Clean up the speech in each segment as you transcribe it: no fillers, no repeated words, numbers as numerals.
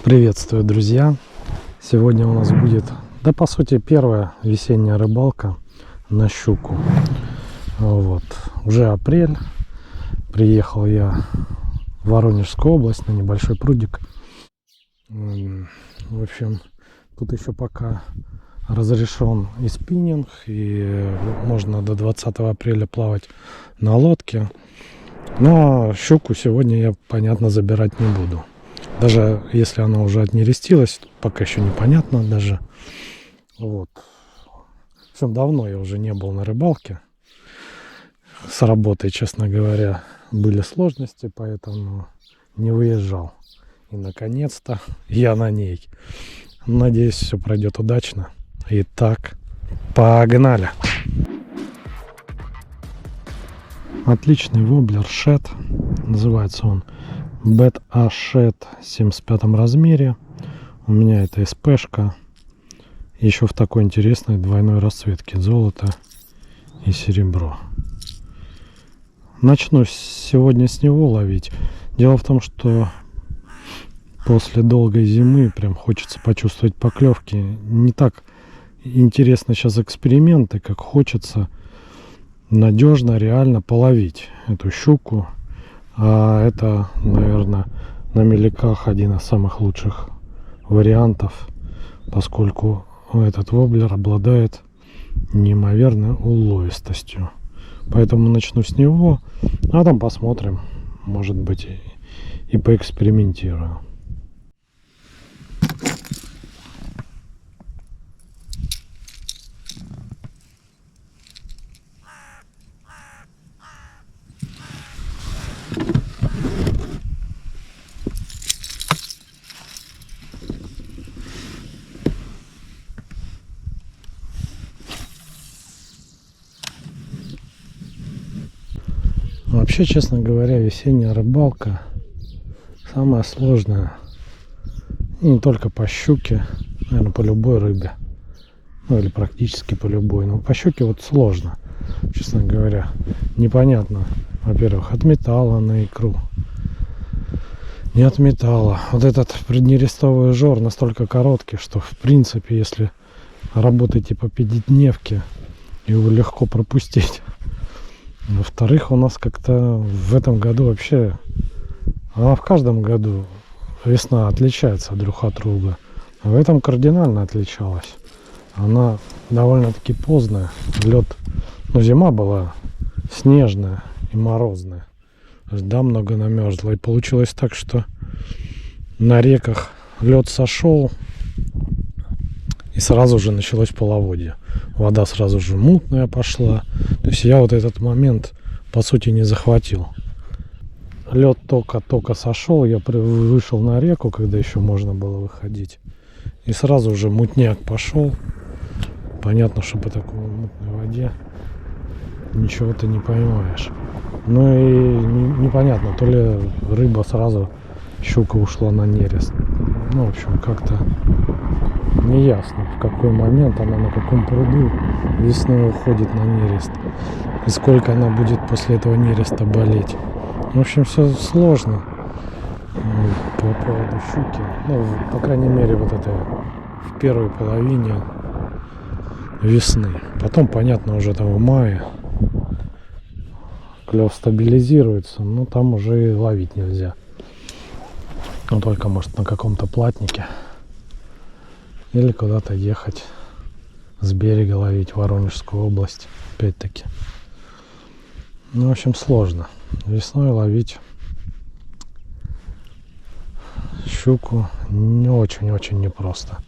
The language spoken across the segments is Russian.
Приветствую, друзья! Сегодня у нас будет, да по сути, первая весенняя рыбалка на щуку. Вот. Уже апрель. Приехал я в Воронежскую область на небольшой прудик. В общем, тут еще пока разрешен и спиннинг, и можно до 20 апреля плавать на лодке. Но щуку сегодня я, понятно, забирать не буду. Даже если она уже отнерестилась, пока еще непонятно даже. Вот. В общем, давно я уже не был на рыбалке. С работой, честно говоря, были сложности, поэтому не выезжал. И наконец-то я на ней. Надеюсь, все пройдет удачно. Итак, погнали! Отличный воблер Shad. Называется он Bad A Shad в 75 размере. У меня это СПшка. Еще в такой интересной двойной расцветке. Золото и серебро. Начну сегодня с него ловить. Дело в том, что после долгой зимы прям хочется почувствовать поклевки. Не так интересно сейчас эксперименты, как хочется надежно, реально половить эту щуку. А это, наверное, на меляках один из самых лучших вариантов, поскольку этот воблер обладает неимоверной уловистостью. Поэтому начну с него, а там посмотрим, может быть, и поэкспериментирую. Вообще, честно говоря, весенняя рыбалка самая сложная. И не только по щуке, наверное, по любой рыбе. Ну, или практически по любой. Но по щуке вот сложно, честно говоря. Непонятно, во-первых, от металла на икру, не от металла. Вот этот преднерестовый жор настолько короткий, что, в принципе, если работаете по пятидневке, его легко пропустить. Во-вторых, у нас как-то в этом году вообще, она в каждом году весна отличается друг от друга. А в этом кардинально отличалась. Она довольно-таки поздная. Лед, ну, зима была снежная и морозная. Льда много намерзло. И получилось так, что на реках лед сошел, и сразу же началось половодье. Вода сразу же мутная пошла. То есть я вот этот момент, по сути, не захватил. Лед только сошел, я вышел на реку, когда еще можно было выходить. И сразу же мутняк пошел. Понятно, что по такой мутной воде ничего ты не поймаешь. Ну и непонятно, то ли рыба сразу, щука ушла на нерест. Ну, в общем, как-то неясно, в какой момент она на каком пруду весной уходит на нерест. И сколько она будет после этого нереста болеть. В общем, все сложно по поводу щуки. Ну, по крайней мере, вот это в первой половине весны. Потом, понятно, уже там в мае клев стабилизируется, но там уже и ловить нельзя. Ну, только, может, на каком-то платнике. Или куда-то ехать с берега ловить, Воронежскую область, опять-таки. Ну, в общем, сложно. Весной ловить щуку не очень-очень непросто.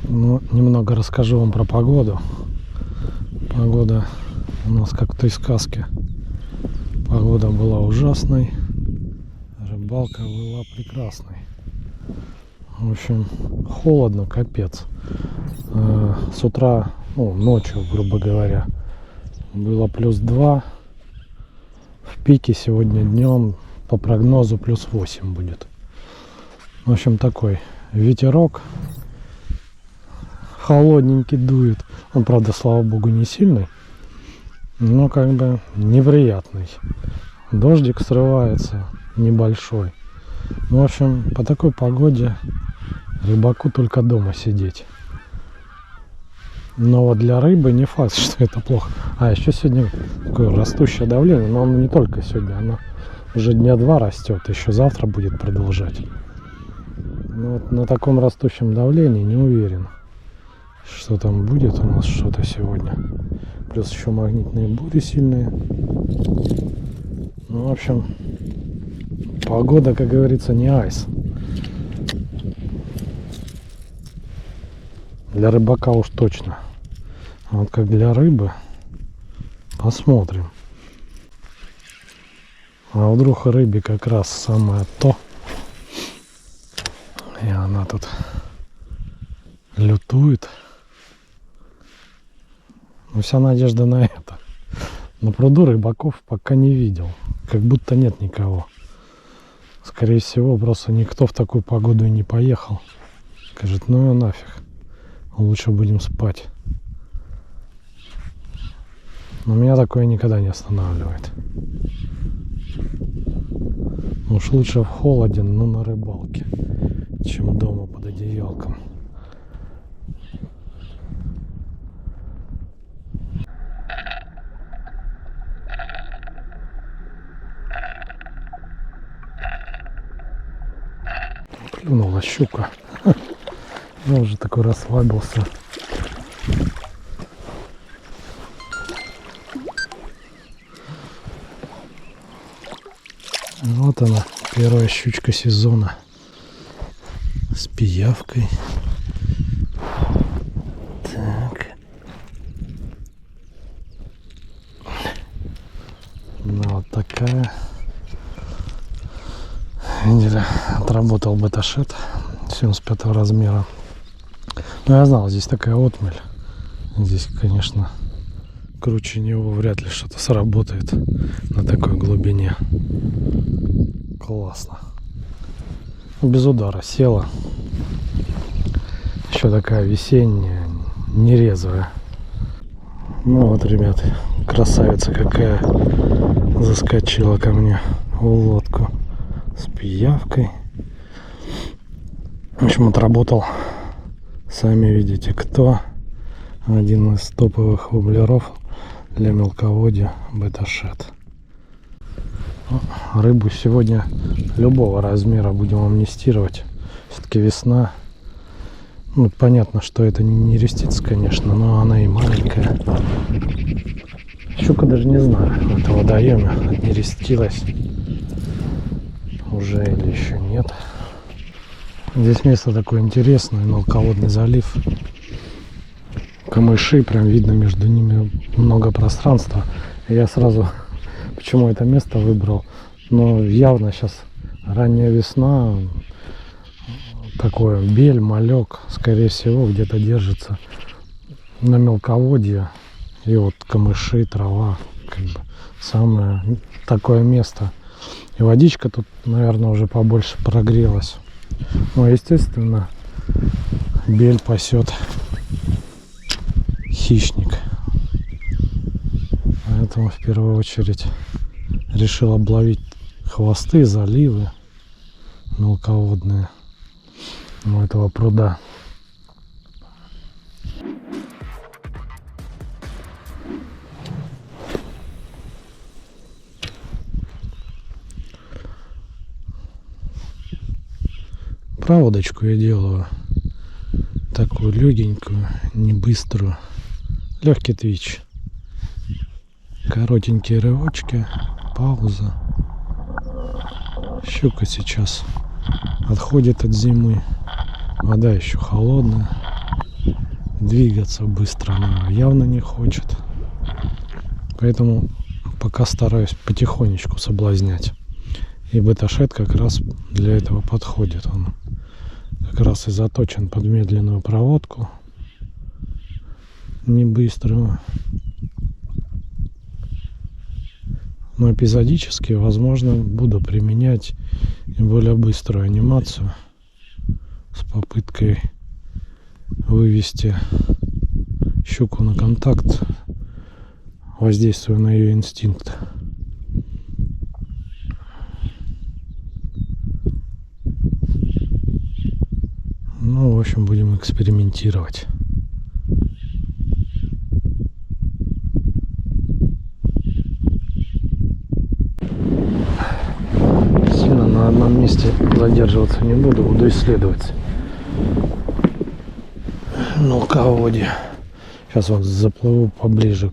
Ну, немного расскажу вам про погоду. Погода у нас как в той сказке. Погода была ужасной, рыбалка была прекрасной. В общем, холодно, капец. С утра, ну, ночью, грубо говоря, было +2. В пике сегодня днем по прогнозу +8 будет. В общем, такой ветерок холодненький дует. Он, правда, слава богу, не сильный, но как бы неприятный. Дождик срывается небольшой. Ну, в общем, по такой погоде рыбаку только дома сидеть. Но вот для рыбы не факт, что это плохо. А еще сегодня такое растущее давление, но оно не только сегодня, оно уже дня 2 растет, еще завтра будет продолжать. Но вот на таком растущем давлении не уверен, что там будет у нас что-то сегодня. Плюс еще магнитные бури сильные. Ну, в общем, погода, как говорится, не айс. Для рыбака уж точно. А вот как для рыбы, посмотрим. А вдруг рыбе как раз самое то. И она тут лютует. Но вся надежда на это. На пруду рыбаков пока не видел. Как будто нет никого. Скорее всего, просто никто в такую погоду и не поехал. Скажет, ну и нафиг. Лучше будем спать. Но меня такое никогда не останавливает. Уж лучше в холоде, но на рыбалке, чем дома под одеялком. Клюнула щука. Я уже такой расслабился. Вот она, первая щучка сезона. С пиявкой. Так. Ну, вот такая. Видели, отработал бета-шет 75 размера. Но я знал, здесь такая отмель. Здесь, конечно, круче него вряд ли что-то сработает на такой глубине. Классно. Без удара села. Еще такая весенняя, нерезвая. Ну вот, ребят, красавица какая заскочила ко мне в лодку с пиявкой. В общем, отработал, сами видите, кто. Один из топовых воблеров для мелководья бета-шет. Рыбу сегодня любого размера будем амнистировать. Все-таки весна. Ну, понятно, что это не рестится, конечно, но она и маленькая. Щука даже не знаю, в этом водоеме отнерестилась уже или еще нет. Здесь место такое интересное, мелководный залив. Камыши, прям видно между ними много пространства. И я сразу, почему это место выбрал, но явно сейчас ранняя весна, такое бель, малек, скорее всего, где-то держится на мелководье. И вот камыши, трава, как бы самое такое место. И водичка тут, наверное, уже побольше прогрелась. Ну, естественно, бель пасет хищник. Поэтому в первую очередь решил обловить хвосты, заливы мелководные у этого пруда. Проводочку я делаю такую легенькую, не быструю, легкий твич, коротенькие рывочки, пауза. Щука сейчас отходит от зимы, вода еще холодная, двигаться быстро она явно не хочет, поэтому пока стараюсь потихонечку соблазнять. И бета-шет как раз для этого подходит. Он как раз и заточен под медленную проводку, не быструю. Но эпизодически, возможно, буду применять и более быструю анимацию с попыткой вывести щуку на контакт, воздействуя на ее инстинкт. Ну, в общем, будем экспериментировать. Сильно на одном месте задерживаться не буду, буду исследовать мелководье. Сейчас вот заплыву поближе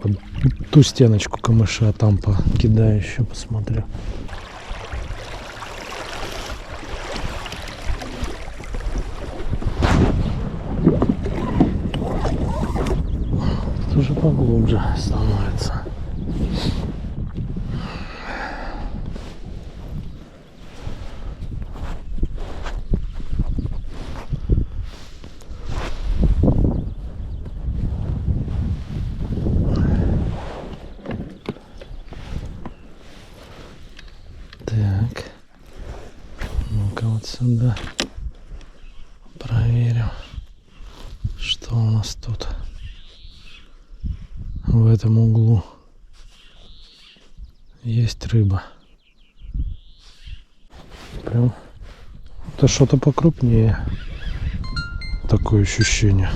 под ту стеночку камыша, там покидаю еще, посмотрю. Тут уже поглубже становится. Так, ну-ка вот сюда проверим, что у нас тут в этом углу. Есть рыба. Прям это что-то покрупнее. Такое ощущение.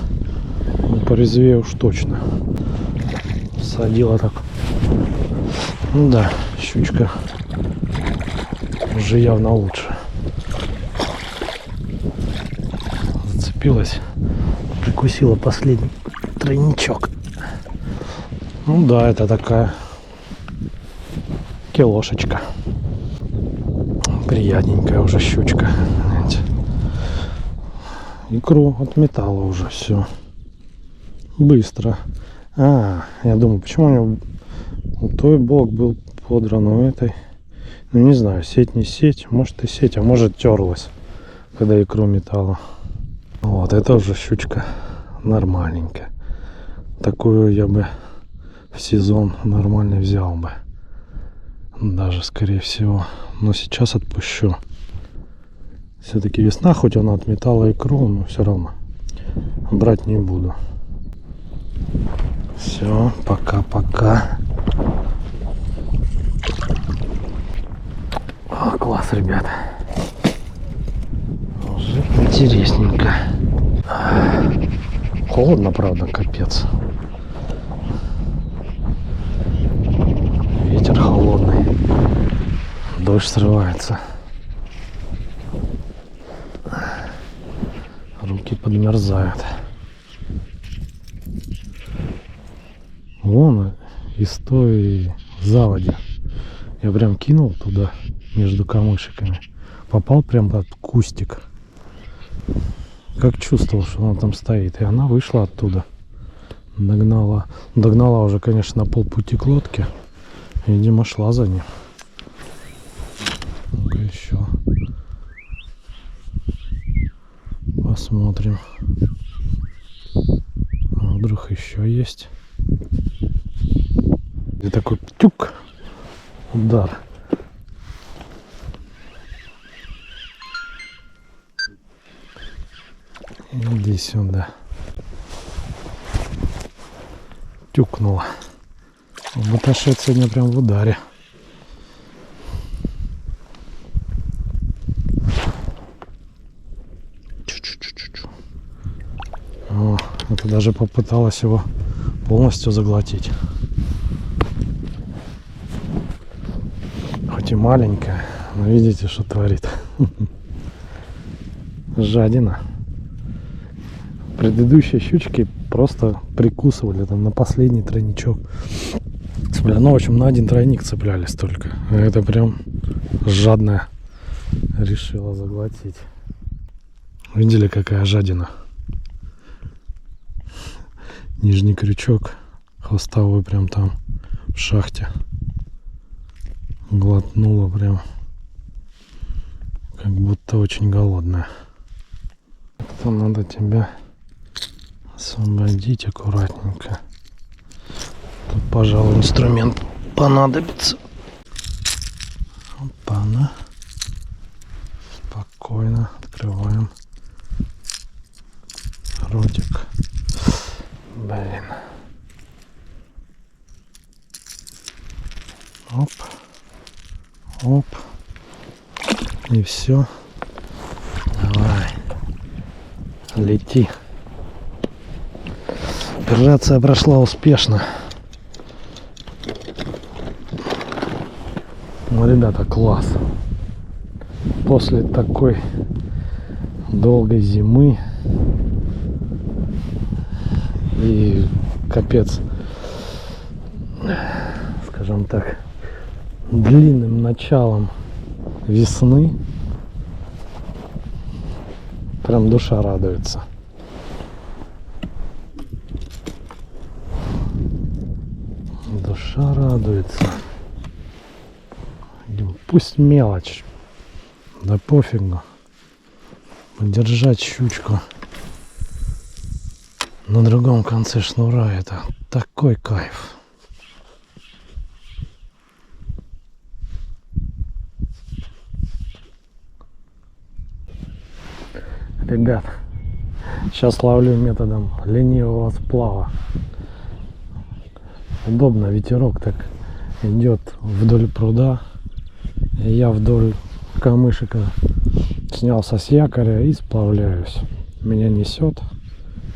Ну, порезвее уж точно. Садила так. Ну да, щучка уже явно лучше. Зацепилась. Прикусила последний тройничок. Ну да, это такая килошечка. Приятненькая уже щучка. Икру отметала уже все. Быстро. Я думаю, почему у него той блок был подран у этой. Ну не знаю, сеть не сеть. Может и сеть, а может терлась, когда икру метала. Вот, это уже щучка нормальненькая. Такую я бы в сезон нормально взял бы. Даже скорее всего. Но сейчас отпущу. Все-таки весна, хоть она отметала икру, но все равно брать не буду. Все, пока-пока. Класс, ребята. Уже интересненько. Холодно, правда, капец. Ветер холодный. Дождь срывается. Руки подмерзают. Вон из той заводи. Я прям кинул туда между камышиками. Попал прям под кустик. Как чувствовал, что она там стоит. И она вышла оттуда. Догнала. Догнала уже, конечно, на полпути к лодке. Видимо, шла за ним. Ну-ка еще. Посмотрим. А вдруг еще есть. И такой тюк. Удар. Иди сюда. Тюкнула. Баташет сегодня прям в ударе. О, это даже попыталась его полностью заглотить. Хоть и маленькая, но видите, что творит. Жадина. Предыдущие щучки просто прикусывали там на последний тройничок. Ну, в общем, на один тройник цеплялись только. А это прям жадная решила заглотить. Видели, какая жадина? Нижний крючок хвостовой прям там в шахте. Глотнула прям. Как будто очень голодная. Это надо тебя освободить аккуратненько. Тут, пожалуй, инструмент понадобится. Опа-на. Спокойно открываем. ротик. Блин. Оп. Оп. И все. Давай. Лети. Операция прошла успешно. Ну, ребята, класс. После такой долгой зимы и капец, скажем так, длинным началом весны прям душа радуется. Душа радуется. Пусть мелочь, да пофигу. Держать щучку на другом конце шнура — это такой кайф. Ребят, сейчас ловлю методом ленивого сплава. Удобно, ветерок так идет вдоль пруда. И я вдоль камышика снялся с якоря и сплавляюсь. Меня несет,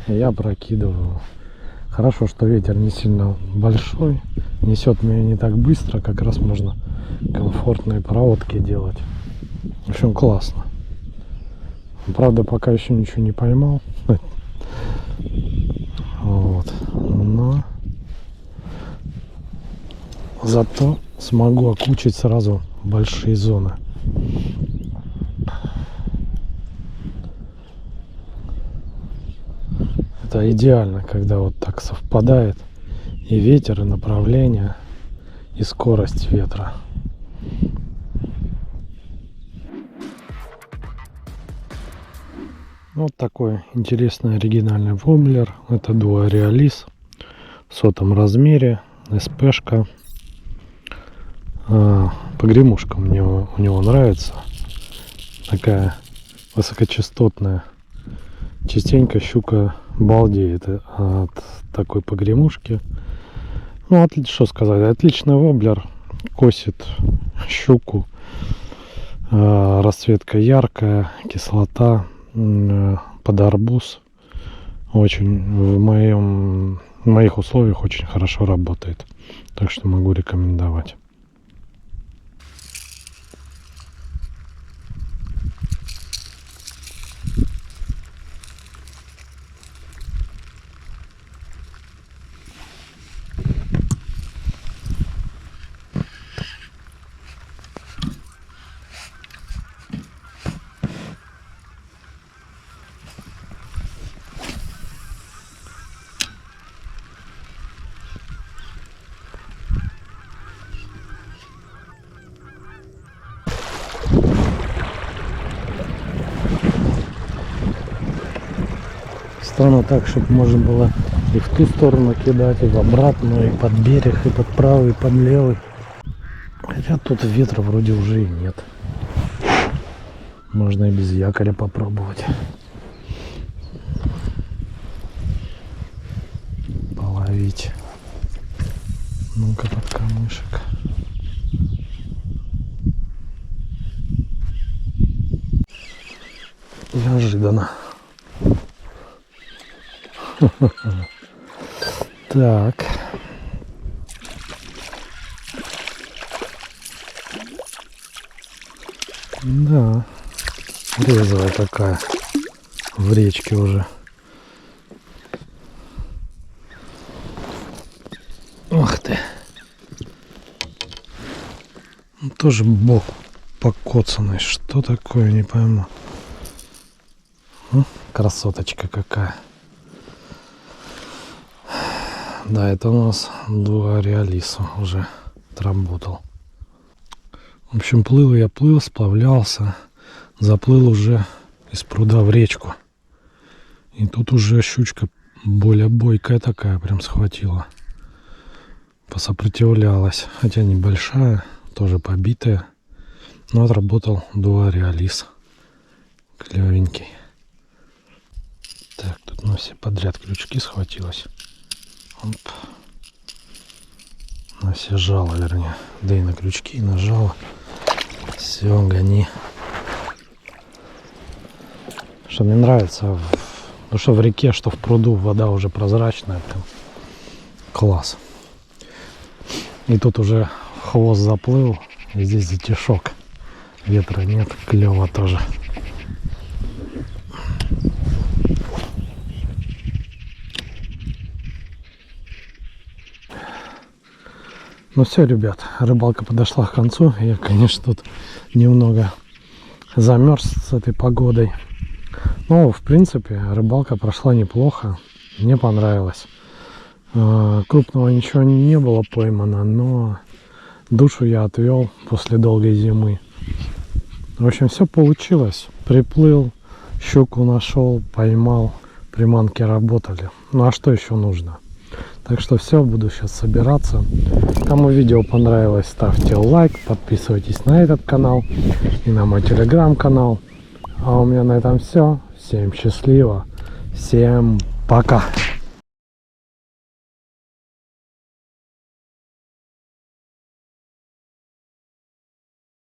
и я прокидываю. Хорошо, что ветер не сильно большой, несет меня не так быстро, как раз можно комфортные проводки делать. В общем, классно. Правда, пока еще ничего не поймал. Вот. Но зато смогу окучить сразу большие зоны. Это идеально, когда вот так совпадает и ветер, и направление, и скорость ветра. Вот такой интересный оригинальный воблер. Это Duo Realis в 100-м размере, СПшка. Погремушка мне у него нравится. Такая высокочастотная. Частенько щука балдеет от такой погремушки. Ну, что сказать, отличный воблер. Косит щуку. Расцветка яркая, кислота под арбуз. Очень в моих условиях очень хорошо работает. Так что могу рекомендовать. Странно так, чтобы можно было и в ту сторону кидать, и в обратную, и под берег, и под правый, и под левый. Хотя тут ветра вроде уже и нет. Можно и без якоря попробовать. Половить. Ну-ка, под камышек. Неожиданно. Так. Да. Резвая такая. В речке уже. Ух ты. Тоже бок покоцанный. Что такое, не пойму. Красоточка какая. Да, это у нас Duo Realis уже отработал. В общем, плыл я, сплавлялся, заплыл уже из пруда в речку. И тут уже щучка более бойкая такая прям схватила. Посопротивлялась, хотя небольшая, тоже побитая. Но отработал Duo Realis. Клевенький. Так, тут на все подряд крючки схватилось. Оп. На все жало, вернее. Да и на крючки, и на жало. Все, гони. Что мне нравится, ну что в реке, что в пруду вода уже прозрачная. Прям класс. И тут уже хвост заплыл. И здесь затишок. Ветра нет, клево тоже. Ну все, ребят, рыбалка подошла к концу. Я, конечно, тут немного замерз с этой погодой. Но, в принципе, рыбалка прошла неплохо. Мне понравилось. Крупного ничего не было поймано, но душу я отвел после долгой зимы. В общем, все получилось. Приплыл, щуку нашел, поймал, приманки работали. Ну а что еще нужно? Так что все, буду сейчас собираться. Кому видео понравилось, ставьте лайк, подписывайтесь на этот канал и на мой телеграм-канал. А у меня на этом все. Всем счастливо, всем пока.